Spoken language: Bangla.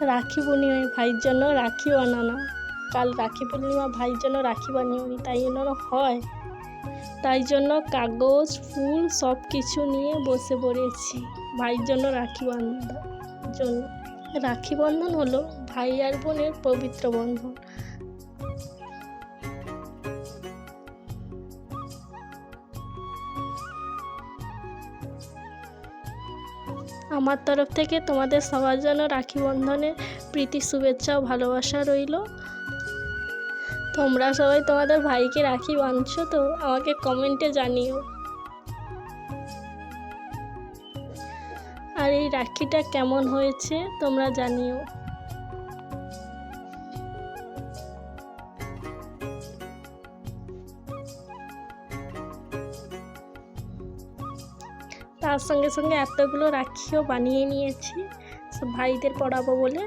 রাখি পূর্ণিমায় ভাইয়ের জন্য রাখি বানানো। কাল রাখি পূর্ণিমা, ভাইয়ের জন্য রাখি বানিয়ে তাই জন্য হয়। তাই জন্য কাগজ, ফুল সব কিছু নিয়ে বসে পড়েছি ভাইয়ের জন্য রাখি বাঁধার জন্য। রাখি বন্ধন হলো ভাই আর বোনের পবিত্র বন্ধন। আমার তরফ থেকে তোমাদের সবার জন্য রাখি বন্ধনের প্রীতি, শুভেচ্ছা ও ভালোবাসা রইল। তোমরা সবাই তোমাদের ভাইকে রাখি বাঁধছো তো আমাকে কমেন্টে জানিও। আর এই রাখিটা কেমন হয়েছে তোমরা জানিও। তার সঙ্গে সঙ্গে এতগুলো রাখিও বানিয়ে নিয়েছি ভাইদের পরাবো বলে।